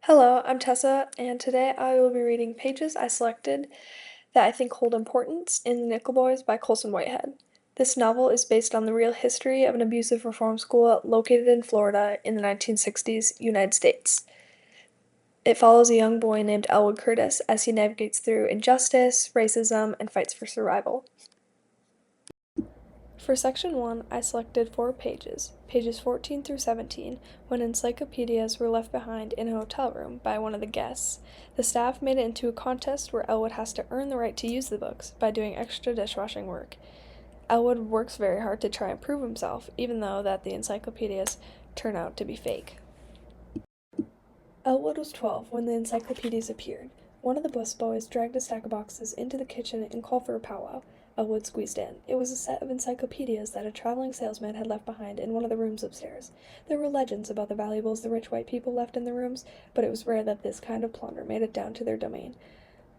Hello, I'm Tessa, and today I will be reading pages I selected that I think hold importance in The Nickel Boys by Colson Whitehead. This novel is based on the real history of an abusive reform school located in Florida in the 1960s United States. It follows a young boy named Elwood Curtis as he navigates through injustice, racism, and fights for survival. For section 1, I selected 4 pages, pages 14 through 17, when encyclopedias were left behind in a hotel room by one of the guests. The staff made it into a contest where Elwood has to earn the right to use the books by doing extra dishwashing work. Elwood works very hard to try and prove himself, even though that the encyclopedias turn out to be fake. Elwood was 12 when the encyclopedias appeared. One of the busboys dragged a stack of boxes into the kitchen and called for a powwow. Elwood squeezed in. It was a set of encyclopedias that a traveling salesman had left behind in one of the rooms upstairs. There were legends about the valuables the rich white people left in the rooms, but it was rare that this kind of plunder made it down to their domain.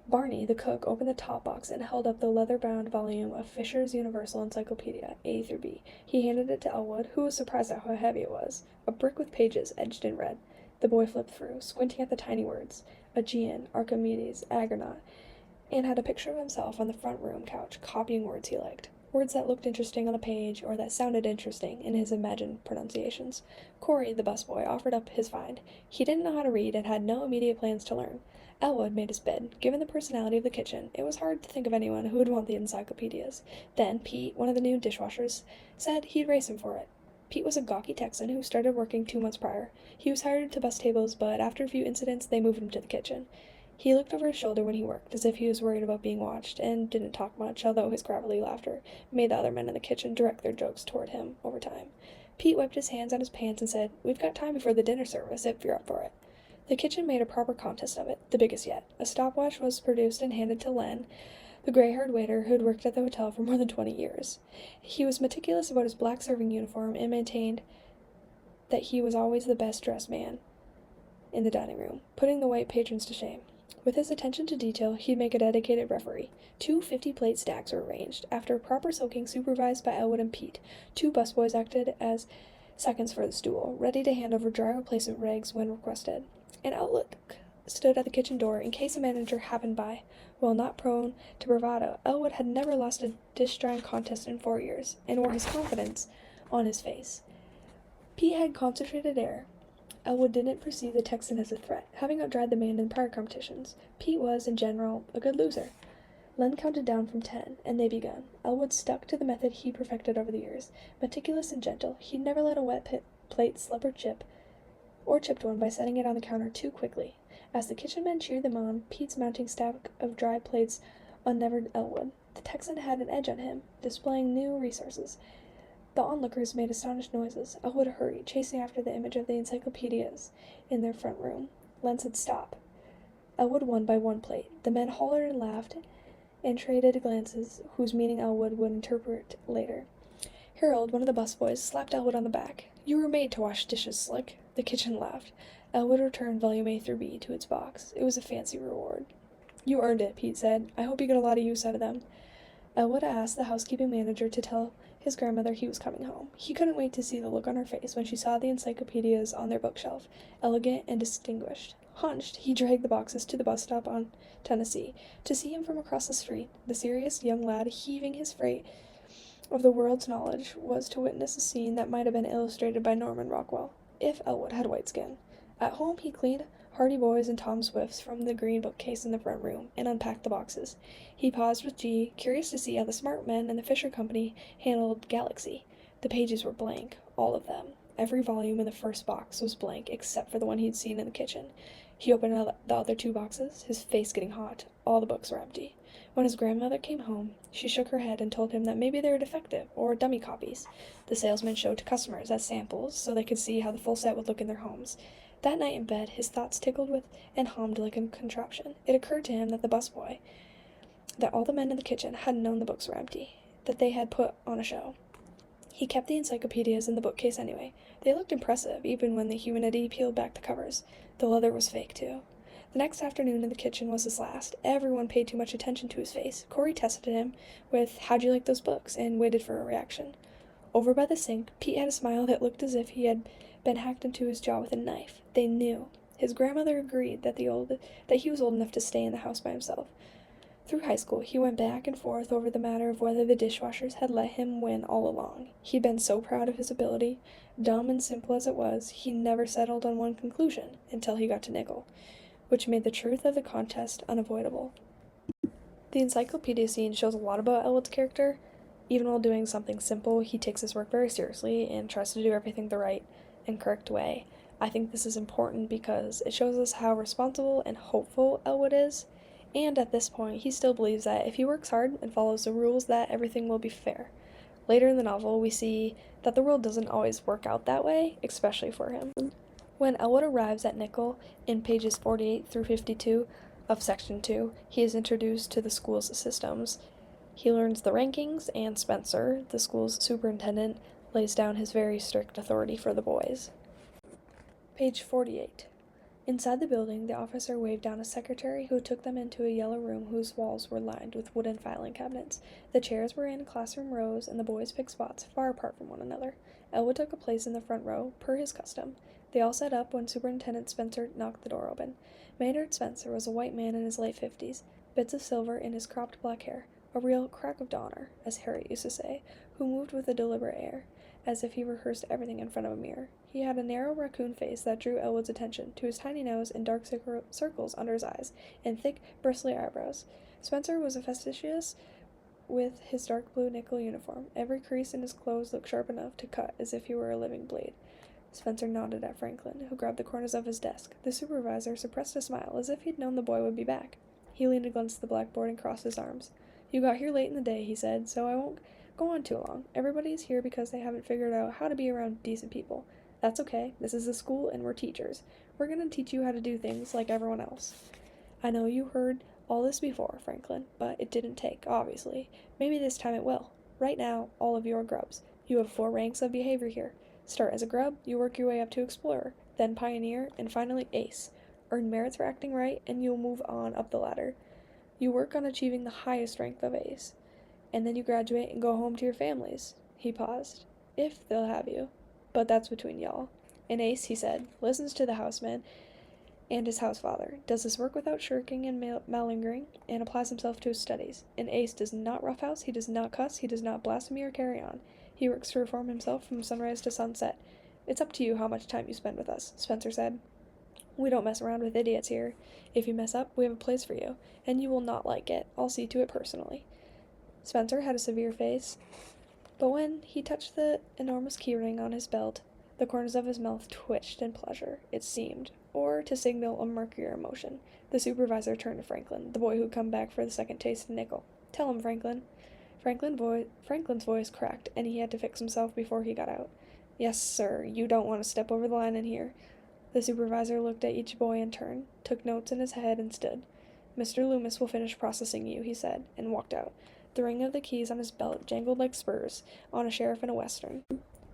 Barney, the cook, opened the top box and held up the leather-bound volume of Fisher's Universal Encyclopedia, A through B. He handed it to Elwood, who was surprised at how heavy it was. A brick with pages edged in red. The boy flipped through, squinting at the tiny words. Aegean, Archimedes, Argonaut, and had a picture of himself on the front room couch, copying words he liked. Words that looked interesting on the page, or that sounded interesting in his imagined pronunciations. Corey, the busboy, offered up his find. He didn't know how to read and had no immediate plans to learn. Elwood made his bed. Given the personality of the kitchen, it was hard to think of anyone who would want the encyclopedias. Then Pete, one of the new dishwashers, said he'd race him for it. Pete was a gawky Texan who started working 2 months prior. He was hired to bus tables, but after a few incidents, they moved him to the kitchen. He looked over his shoulder when he worked, as if he was worried about being watched, and didn't talk much, although his gravelly laughter made the other men in the kitchen direct their jokes toward him over time. Pete wiped his hands on his pants and said, "We've got time before the dinner service, if you're up for it." The kitchen made a proper contest of it, the biggest yet. A stopwatch was produced and handed to Len, the gray-haired waiter who had worked at the hotel for more than 20 years. He was meticulous about his black serving uniform and maintained that he was always the best-dressed man in the dining room, putting the white patrons to shame. With his attention to detail, he'd make a dedicated referee. 2 50-plate stacks were arranged. After a proper soaking supervised by Elwood and Pete, 2 busboys acted as seconds for the stool, ready to hand over dry replacement rags when requested. An outlook stood at the kitchen door in case a manager happened by. While not prone to bravado, Elwood had never lost a dish-drying contest in 4 years, and wore his confidence on his face. Pete had concentrated air. Elwood didn't perceive the Texan as a threat, having outdried the man in prior competitions. Pete was, in general, a good loser. Len counted down from 10, and they begun. Elwood stuck to the method he perfected over the years. Meticulous and gentle, he'd never let a wet plate slip or chipped one by setting it on the counter too quickly. As the kitchen men cheered them on, Pete's mounting stack of dry plates unnerved Elwood. The Texan had an edge on him, displaying new resources. The onlookers made astonished noises. Elwood hurried, chasing after the image of the encyclopedias in their front room. Len said, "Stop." Elwood won by 1 plate. The men hollered and laughed, and traded glances, whose meaning Elwood would interpret later. Harold, one of the busboys, slapped Elwood on the back. "You were made to wash dishes, Slick." The kitchen laughed. Elwood returned volume A through B to its box. It was a fancy reward. "You earned it," Pete said. "I hope you get a lot of use out of them." Elwood asked the housekeeping manager to tell his grandmother he was coming home. He couldn't wait to see the look on her face when she saw the encyclopedias on their bookshelf, elegant and distinguished. Hunched, he dragged the boxes to the bus stop on Tennessee. To see him from across the street, the serious young lad heaving his freight of the world's knowledge, was to witness a scene that might have been illustrated by Norman Rockwell, if Elwood had white skin. At home, he cleaned Hardy Boys and Tom Swifts from the green bookcase in the front room, and unpacked the boxes. He paused with G, curious to see how the smart men in the Fisher Company handled Galaxy. The pages were blank, all of them. Every volume in the first box was blank, except for the one he'd seen in the kitchen. He opened the other 2 boxes, his face getting hot. All the books were empty. When his grandmother came home, she shook her head and told him that maybe they were defective, or dummy copies. The salesman showed to customers as samples, so they could see how the full set would look in their homes. That night in bed, his thoughts tickled with and hummed like a contraption. It occurred to him that that all the men in the kitchen hadn't known the books were empty, that they had put on a show. He kept the encyclopedias in the bookcase anyway. They looked impressive, even when the humanity peeled back the covers. The leather was fake, too. The next afternoon in the kitchen was his last. Everyone paid too much attention to his face. Corey tested him with, "How'd you like those books?" and waited for a reaction. Over by the sink, Pete had a smile that looked as if he had been hacked into his jaw with a knife. They knew. His grandmother agreed that he was old enough to stay in the house by himself. Through high school, he went back and forth over the matter of whether the dishwashers had let him win all along. He'd been so proud of his ability. Dumb and simple as it was, he never settled on one conclusion until he got to nickel, which made the truth of the contest unavoidable. The encyclopedia scene shows a lot about Elwood's character. Even while doing something simple, he takes his work very seriously and tries to do everything the right and correct way. I think this is important because it shows us how responsible and hopeful Elwood is, and at this point, he still believes that if he works hard and follows the rules, that everything will be fair. Later in the novel, we see that the world doesn't always work out that way, especially for him. When Elwood arrives at Nickel in pages 48 through 52 of Section 2, he is introduced to the school's systems. He learns the rankings, and Spencer, the school's superintendent, lays down his very strict authority for the boys. Page 48. Inside the building, the officer waved down a secretary who took them into a yellow room whose walls were lined with wooden filing cabinets. The chairs were in classroom rows, and the boys picked spots far apart from one another. Elwood took a place in the front row, per his custom. They all sat up when Superintendent Spencer knocked the door open. Maynard Spencer was a white man in his late 50s, bits of silver in his cropped black hair, a real crack of dawner, as Harry used to say, who moved with a deliberate air, as if he rehearsed everything in front of a mirror. He had a narrow raccoon face that drew Elwood's attention, to his tiny nose and dark circles under his eyes, and thick, bristly eyebrows. Spencer was fastidious with his dark blue nickel uniform. Every crease in his clothes looked sharp enough to cut as if he were a living blade. Spencer nodded at Franklin, who grabbed the corners of his desk. The supervisor suppressed a smile, as if he'd known the boy would be back. He leaned against the blackboard and crossed his arms. "You got here late in the day," he said, "so I won't go on too long. Everybody's here because they haven't figured out how to be around decent people. That's okay. This is a school and we're teachers. We're going to teach you how to do things like everyone else." "I know you heard all this before, Franklin, but it didn't take, obviously. Maybe this time it will. Right now, all of you are grubs. You have 4 ranks of behavior here. Start as a grub, you work your way up to explorer, then pioneer, and finally ace. Earn merits for acting right, and you'll move on up the ladder. You work on achieving the highest rank of ace, and then you graduate and go home to your families." He paused. "If they'll have you. But that's between y'all. An ace," he said, "listens to the houseman and his housefather, does his work without shirking and malingering, and applies himself to his studies. An ace does not roughhouse, he does not cuss, he does not blaspheme or carry on. He works to reform himself from sunrise to sunset. It's up to you how much time you spend with us," Spencer said. "We don't mess around with idiots here. If you mess up, we have a place for you, and you will not like it. I'll see to it personally." Spencer had a severe face, but when he touched the enormous keyring on his belt, the corners of his mouth twitched in pleasure, it seemed, or to signal a murkier emotion. The supervisor turned to Franklin, the boy who'd come back for the second taste of nickel. "Tell him, Franklin." Franklin's voice cracked, and he had to fix himself before he got out. "Yes, sir, you don't want to step over the line in here." The supervisor looked at each boy in turn, took notes in his head, and stood. "Mr. Loomis will finish processing you," he said, and walked out. The ring of the keys on his belt jangled like spurs on a sheriff in a western.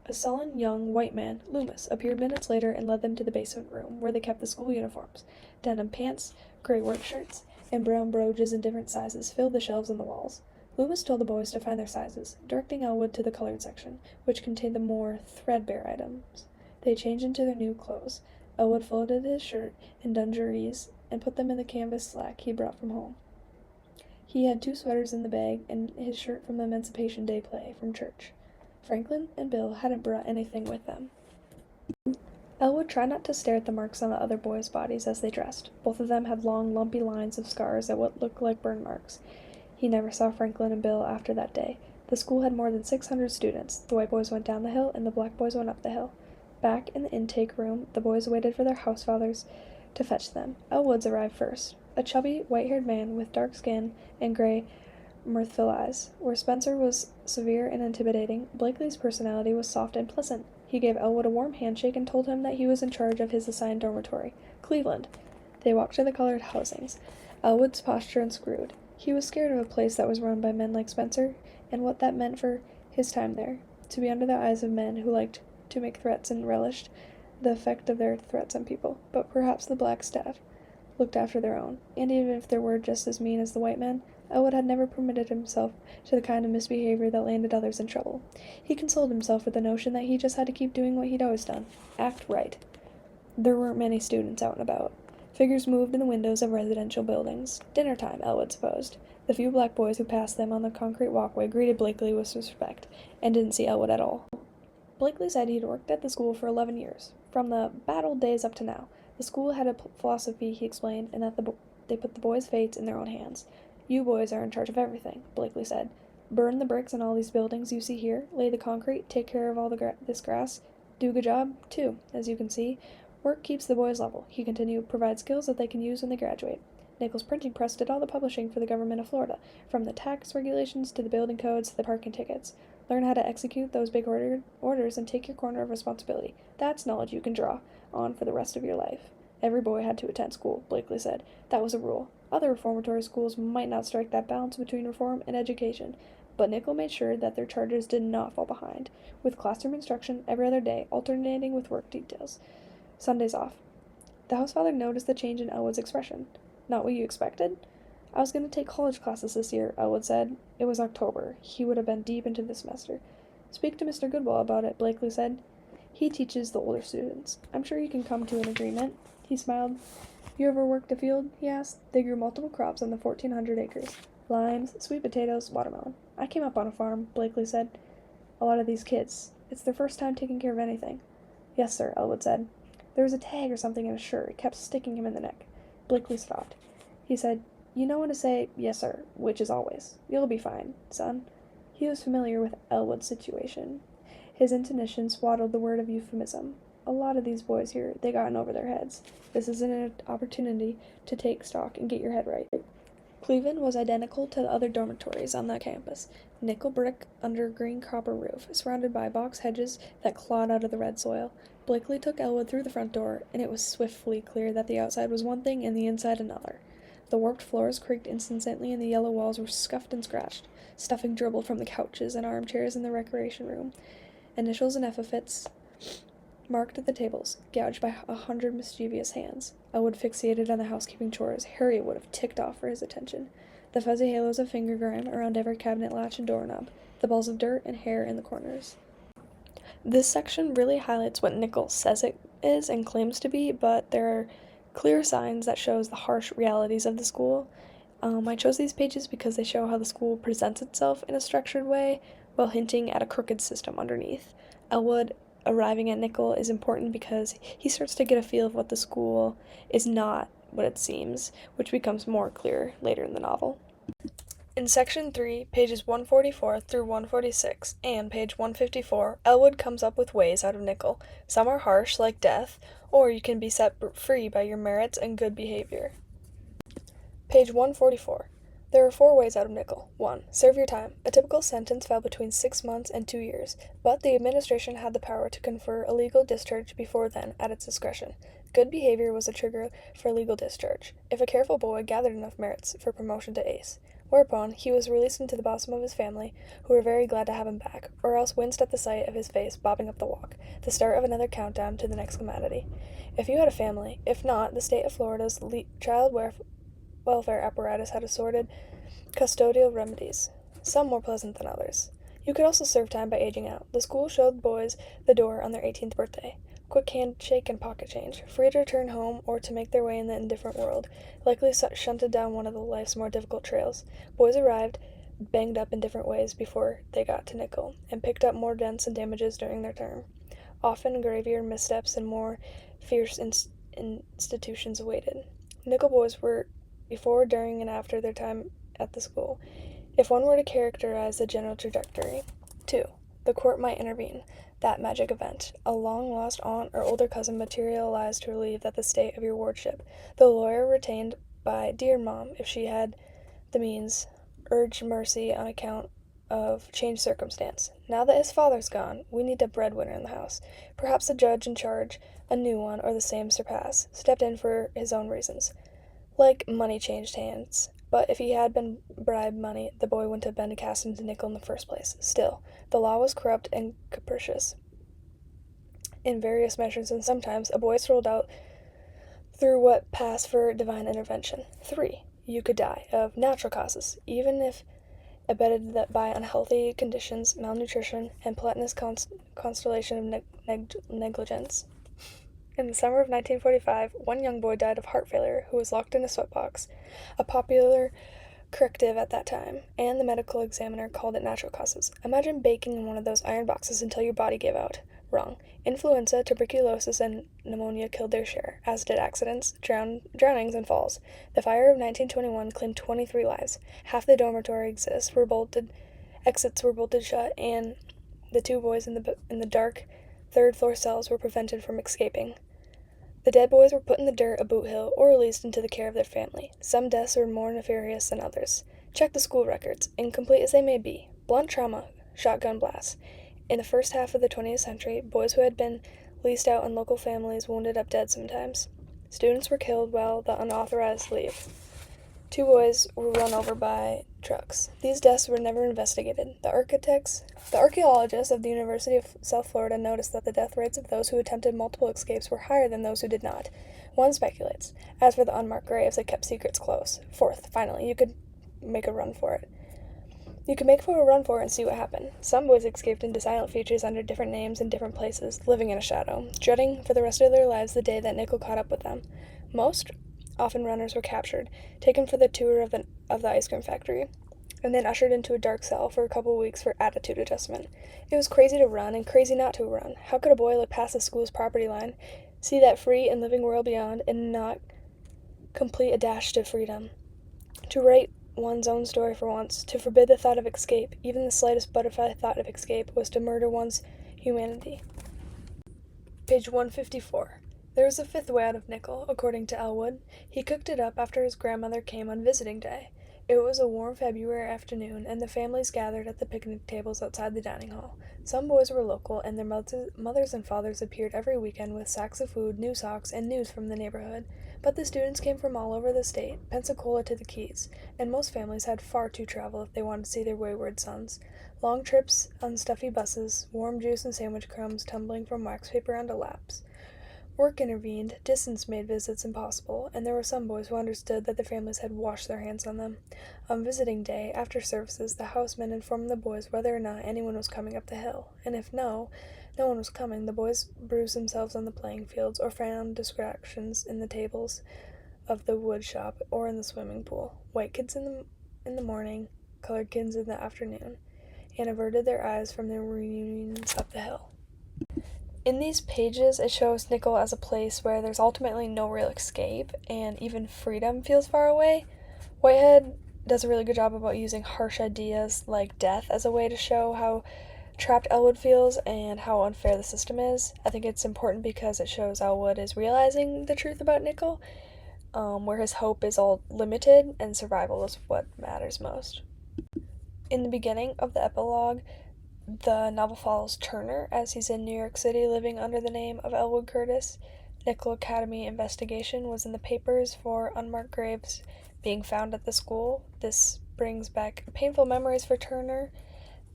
A sullen young white man, Loomis, appeared minutes later and led them to the basement room, where they kept the school uniforms. Denim pants, gray work shirts, and brown brogues in different sizes filled the shelves on the walls. Loomis told the boys to find their sizes, directing Elwood to the colored section, which contained the more threadbare items. They changed into their new clothes. Elwood folded his shirt and dungarees and put them in the canvas slack he brought from home. He had 2 sweaters in the bag and his shirt from the Emancipation Day play from church. Franklin and Bill hadn't brought anything with them. Elwood tried not to stare at the marks on the other boys' bodies as they dressed. Both of them had long, lumpy lines of scars at what looked like burn marks. He never saw Franklin and Bill after that day. The school had more than 600 students. The white boys went down the hill, and the black boys went up the hill. Back in the intake room, the boys waited for their housefathers to fetch them. Elwood's arrived first, a chubby, white-haired man with dark skin and gray, mirthful eyes. Where Spencer was severe and intimidating, Blakely's personality was soft and pleasant. He gave Elwood a warm handshake and told him that he was in charge of his assigned dormitory, Cleveland. They walked to the colored housings. Elwood's posture unscrewed. He was scared of a place that was run by men like Spencer, and what that meant for his time there, to be under the eyes of men who liked to make threats and relished the effect of their threats on people. But perhaps the black staff looked after their own, and even if they were just as mean as the white men, Elwood had never permitted himself to the kind of misbehavior that landed others in trouble. He consoled himself with the notion that he just had to keep doing what he'd always done, act right. There weren't many students out and about. Figures moved in the windows of residential buildings. Dinner time, Elwood supposed. The few black boys who passed them on the concrete walkway greeted Blakely with respect, and didn't see Elwood at all. Blakely said he'd worked at the school for 11 years, from the bad old days up to now. The school had a philosophy, he explained, and that they put the boys' fates in their own hands. You boys are in charge of everything, Blakely said. Burn the bricks in all these buildings you see here, lay the concrete, take care of all this grass. Do a good job, too, as you can see. Work keeps the boys level, he continued, provide skills that they can use when they graduate. Nichols Printing Press did all the publishing for the government of Florida, from the tax regulations to the building codes to the parking tickets. Learn how to execute those big orders and take your corner of responsibility. That's knowledge you can draw on for the rest of your life. Every boy had to attend school, Blakely said. That was a rule. Other reformatory schools might not strike that balance between reform and education, but Nichols made sure that their charges did not fall behind, with classroom instruction every other day, alternating with work details. Sundays off. The housefather noticed the change in Elwood's expression. Not what you expected? I was going to take college classes this year, Elwood said. It was October. He would have been deep into the semester. Speak to Mr. Goodwell about it, Blakely said. He teaches the older students. I'm sure you can come to an agreement. He smiled. You ever worked a field? He asked. They grew multiple crops on the 1,400 acres. Limes, sweet potatoes, watermelon. I came up on a farm, Blakely said. A lot of these kids. It's their first time taking care of anything. Yes, sir, Elwood said. There was a tag or something in his shirt. It kept sticking him in the neck. Blakely stopped. He said, You know when to say, yes, sir, which is always. You'll be fine, son. He was familiar with Elwood's situation. His intonation swaddled the word of euphemism. A lot of these boys here, they gotten over their heads. This is an opportunity to take stock and get your head right. Cleveland was identical to the other dormitories on the campus. Nickel brick under a green copper roof, surrounded by box hedges that clawed out of the red soil. Blakely took Elwood through the front door, and it was swiftly clear that the outside was one thing and the inside another. The warped floors creaked incessantly, and the yellow walls were scuffed and scratched. Stuffing dribbled from the couches and armchairs in the recreation room. Initials and epithets marked the tables, gouged by 100 mischievous hands. Elwood fixated on the housekeeping chores. Harry would have ticked off for his attention. The fuzzy halos of finger grime around every cabinet latch and doorknob, the balls of dirt and hair in the corners. This section really highlights what Nichols says it is and claims to be, but there are clear signs that shows the harsh realities of the school. I chose these pages because they show how the school presents itself in a structured way, while hinting at a crooked system underneath. Elwood arriving at Nichols is important because he starts to get a feel of what the school is not what it seems, which becomes more clear later in the novel. In Section 3, pages 144 through 146, and page 154, Elwood comes up with ways out of Nichols. Some are harsh, like death, or you can be set free by your merits and good behavior. Page 144. There are 4 ways out of Nichols. 1. Serve your time. A typical sentence fell between 6 months and 2 years, but the administration had the power to confer a legal discharge before then at its discretion. Good behavior was a trigger for legal discharge, if a careful boy gathered enough merits for promotion to ace. Whereupon, he was released into the bosom of his family, who were very glad to have him back, or else winced at the sight of his face bobbing up the walk, the start of another countdown to the next calamity. If you had a family, if not, the state of Florida's child welfare apparatus had assorted custodial remedies, some more pleasant than others. You could also serve time by aging out. The school showed boys the door on their 18th birthday. Quick handshake and pocket change, free to return home or to make their way in the indifferent world, likely shunted down one of the life's more difficult trails. Boys arrived, banged up in different ways before they got to Nichols, and picked up more dents and damages during their term. Often graver missteps and more fierce institutions awaited. Nichols boys were before, during, and after their time at the school, if one were to characterize the general trajectory. 2. The court might intervene. That magic event. A long-lost aunt or older cousin materialized to relieve that the state of your wardship. The lawyer retained by dear mom, if she had the means, urged mercy on account of changed circumstance. Now that his father's gone, we need a breadwinner in the house. Perhaps the judge in charge, a new one, or the same surpass, stepped in for his own reasons. Like money changed hands. But if he had been bribed money, the boy wouldn't have been cast into Nichols in the first place. Still, the law was corrupt and capricious in various measures, and sometimes a boy strolled out through what passed for divine intervention. 3. You could die of natural causes, even if abetted by unhealthy conditions, malnutrition, and platinous constellation of negligence. In the summer of 1945, one young boy died of heart failure who was locked in a sweatbox, a popular corrective at that time, and the medical examiner called it natural causes. Imagine baking in one of those iron boxes until your body gave out. Wrong. Influenza, tuberculosis, and pneumonia killed their share, as did accidents, drownings, and falls. The fire of 1921 claimed 23 lives. Half the dormitory exits were bolted shut, and the two boys in the dark third-floor cells were prevented from escaping. The dead boys were put in the dirt a boot hill or released into the care of their family. Some deaths were more nefarious than others. Check the school records, incomplete as they may be. Blunt trauma, shotgun blasts. In the first half of the 20th century, boys who had been leased out in local families wounded up dead sometimes. Students were killed while the unauthorized leave. 2 boys were run over by trucks. These deaths were never investigated. The archaeologists of the University of South Florida noticed that the death rates of those who attempted multiple escapes were higher than those who did not. One speculates. As for the unmarked graves, they kept secrets close. Fourth, finally, you could make a run for it and see what happened. Some boys escaped into silent features under different names in different places, living in a shadow, dreading for the rest of their lives the day that Nickel caught up with them. Most often runners were captured, taken for the tour of the ice cream factory, and then ushered into a dark cell for a couple of weeks for attitude adjustment. It was crazy to run and crazy not to run. How could a boy look past the school's property line, see that free and living world beyond, and not complete a dash to freedom? To write one's own story for once, to forbid the thought of escape, even the slightest butterfly thought of escape, was to murder one's humanity. Page 154. There was a fifth way out of Nickel, according to Elwood. He cooked it up after his grandmother came on visiting day. It was a warm February afternoon, and the families gathered at the picnic tables outside the dining hall. Some boys were local, and their mothers and fathers appeared every weekend with sacks of food, new socks, and news from the neighborhood. But the students came from all over the state, Pensacola to the Keys, and most families had far to travel if they wanted to see their wayward sons. Long trips on stuffy buses, warm juice and sandwich crumbs tumbling from wax paper onto laps. Work intervened, distance made visits impossible, and there were some boys who understood that their families had washed their hands on them. On visiting day, after services, the housemen informed the boys whether or not anyone was coming up the hill, and if no one was coming, the boys bruised themselves on the playing fields or found distractions in the tables of the wood shop or in the swimming pool. White kids in the morning, colored kids in the afternoon, and averted their eyes from their reunions up the hill. In these pages, it shows Nickel as a place where there's ultimately no real escape, and even freedom feels far away. Whitehead does a really good job about using harsh ideas like death as a way to show how trapped Elwood feels and how unfair the system is. I think it's important because it shows Elwood is realizing the truth about Nickel, where his hope is all limited and survival is what matters most. In the beginning of the epilogue, the novel follows Turner as he's in New York City living under the name of Elwood Curtis. Nickel Academy investigation was in the papers for unmarked graves being found at the school. This brings back painful memories for Turner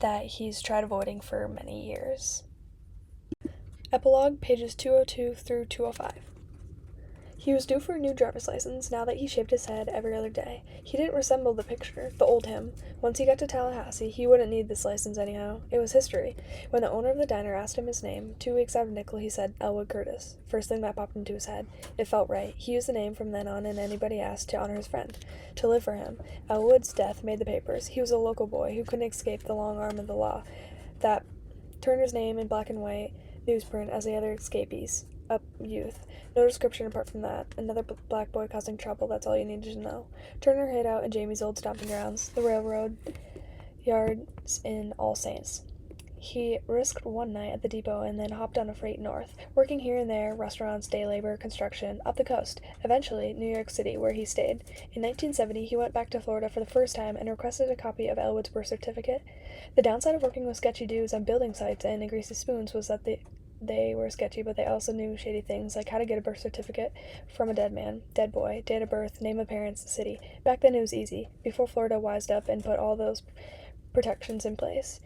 that he's tried avoiding for many years. Epilogue, pages 202 through 205. He was due for a new driver's license now that he shaved his head every other day. He didn't resemble the picture, the old him. Once he got to Tallahassee, he wouldn't need this license anyhow. It was history. When the owner of the diner asked him his name, 2 weeks out of Nickel, he said, Elwood Curtis. First thing that popped into his head. It felt right. He used the name from then on, and anybody asked to honor his friend, to live for him. Elwood's death made the papers. He was a local boy who couldn't escape the long arm of the law. That Turner's name in black and white newsprint as the other escapees. Up youth. No description apart from that. Another black boy causing trouble, that's all you needed to know. Turner hid out in Jamie's old stomping grounds, the railroad yards in All Saints. He risked one night at the depot and then hopped on a freight north, working here and there, restaurants, day labor, construction, up the coast, eventually New York City, where he stayed. In 1970, he went back to Florida for the first time and requested a copy of Elwood's birth certificate. The downside of working with sketchy dudes on building sites and greasy spoons was that they were sketchy, but they also knew shady things, like how to get a birth certificate from a dead man, dead boy, date of birth, name of parents, city. Back then it was easy, before Florida wised up and put all those protections in place.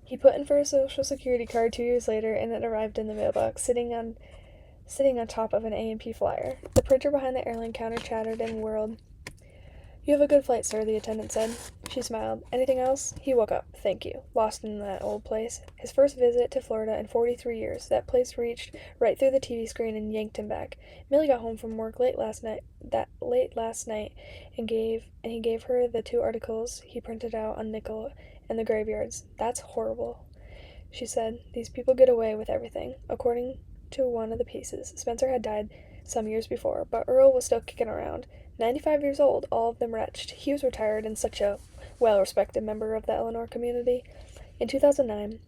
He put in for a social security card 2 years later, and it arrived in the mailbox, sitting on top of an A&P flyer. The printer behind the airline counter chattered and whirled. "You have a good flight, sir," the attendant said. She smiled. "Anything else?" He woke up. "Thank you." Lost in that old place. His first visit to Florida in 43 years. That place reached right through the TV screen and yanked him back. Millie got home from work late last night, and he gave her the 2 articles he printed out on nickel and the graveyards. "That's horrible," she said. "These people get away with everything." According to one of the pieces, Spencer had died some years before, but Earl was still kicking around. 95 years old, all of them wretched. He was retired and such a well-respected member of the Eleanor community. In 2009,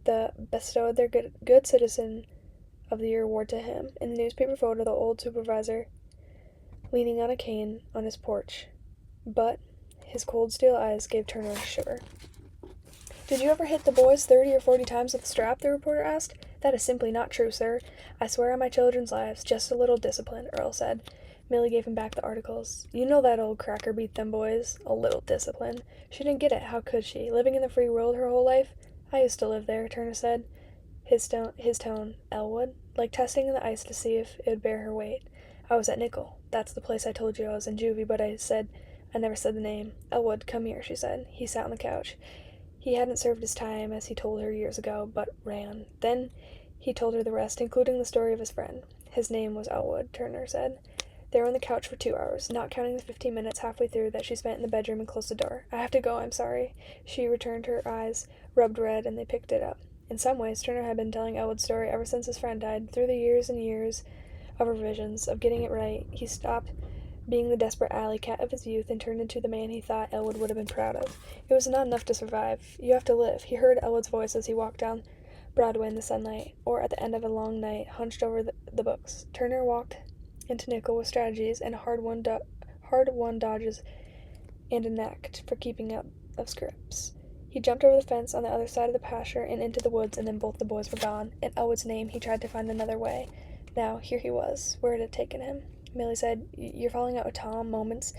they bestowed their Good Citizen of the Year award to him. In the newspaper photo, the old supervisor leaning on a cane on his porch. But his cold steel eyes gave Turner a shiver. "Did you ever hit the boys 30 or 40 times with a strap?" the reporter asked. "That is simply not true, sir. I swear on my children's lives, just a little discipline," Earl said. Millie gave him back the articles. "You know that old cracker beat them boys. A little discipline." She didn't get it. How could she? Living in the free world her whole life? "I used to live there," Turner said. His tone, Elwood, like testing the ice to see if it would bear her weight. "I was at Nickel. That's the place I told you I was in juvie, but I never said the name." "Elwood, come here," she said. He sat on the couch. He hadn't served his time, as he told her years ago, but ran. Then he told her the rest, including the story of his friend. His name was Elwood, Turner said. They were on the couch for 2 hours, not counting the 15 minutes halfway through that she spent in the bedroom and closed the door. "I have to go, I'm sorry." She returned, her eyes rubbed red, and they picked it up. In some ways, Turner had been telling Elwood's story ever since his friend died. Through the years and years of revisions, of getting it right, he stopped being the desperate alley cat of his youth and turned into the man he thought Elwood would have been proud of. It was not enough to survive. You have to live. He heard Elwood's voice as he walked down Broadway in the sunlight, or at the end of a long night, hunched over the books. Turner walked into Nickel with strategies and hard-won dodges and a knack for keeping out of scripts. He jumped over the fence on the other side of the pasture and into the woods, and then both the boys were gone. In Elwood's name, he tried to find another way. Now, here he was. Where had it taken him? Millie said, "You're falling out with Tom, moments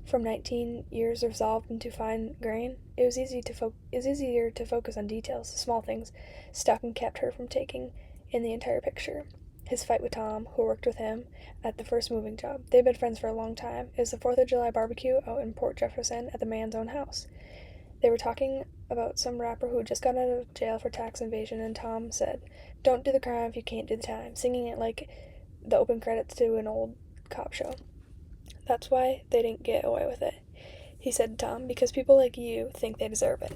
from 19 years resolved into fine grain." It was easier to focus on details. Small things stuck and kept her from taking in the entire picture. His fight with Tom, who worked with him at the first moving job. They'd been friends for a long time. It was the 4th of July barbecue out in Port Jefferson at the man's own house. They were talking about some rapper who had just got out of jail for tax evasion, and Tom said, "Don't do the crime if you can't do the time," singing it like the open credits to an old cop show. "That's why they didn't get away with it," he said to Tom, "because people like you think they deserve it."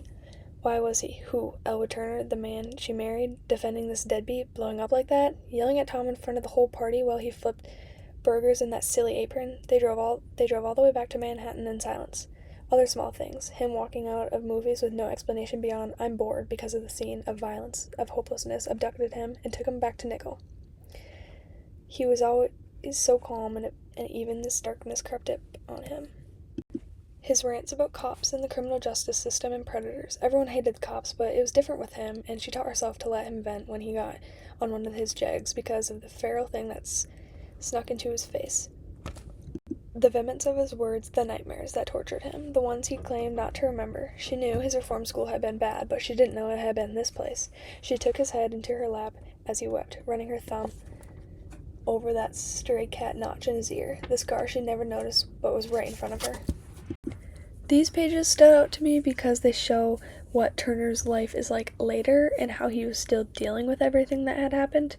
Why was he? Who? Elwood Turner, the man she married, defending this deadbeat, blowing up like that, yelling at Tom in front of the whole party while he flipped burgers in that silly apron? They drove all the way back to Manhattan in silence. Other small things. Him walking out of movies with no explanation beyond "I'm bored" because of the scene of violence, of hopelessness, abducted him and took him back to Nickel. He was always so calm, and even this darkness crept up on him. His rants about cops and the criminal justice system and predators. Everyone hated the cops, but it was different with him, and she taught herself to let him vent when he got on one of his jegs because of the feral thing that's snuck into his face. The vehemence of his words, the nightmares that tortured him, the ones he claimed not to remember. She knew his reform school had been bad, but she didn't know it had been this place. She took his head into her lap as he wept, running her thumb over that stray cat notch in his ear, the scar she never noticed but was right in front of her. These pages stood out to me because they show what Turner's life is like later and how he was still dealing with everything that had happened.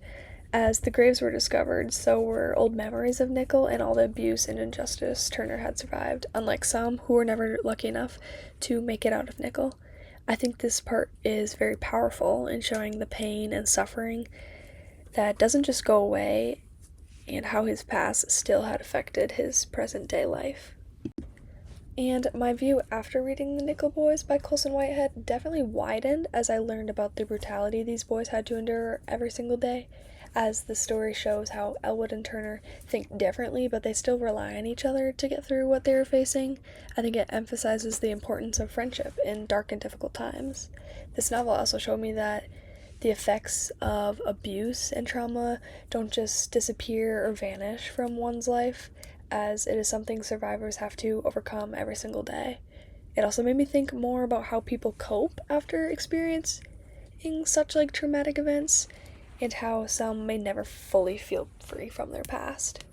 As the graves were discovered, so were old memories of Nickel and all the abuse and injustice Turner had survived, unlike some who were never lucky enough to make it out of Nickel. I think this part is very powerful in showing the pain and suffering that doesn't just go away and how his past still had affected his present-day life. And my view after reading The Nickel Boys by Colson Whitehead definitely widened as I learned about the brutality these boys had to endure every single day, as the story shows how Elwood and Turner think differently, but they still rely on each other to get through what they were facing. I think it emphasizes the importance of friendship in dark and difficult times. This novel also showed me that the effects of abuse and trauma don't just disappear or vanish from one's life, as it is something survivors have to overcome every single day. It also made me think more about how people cope after experiencing such traumatic events, and how some may never fully feel free from their past.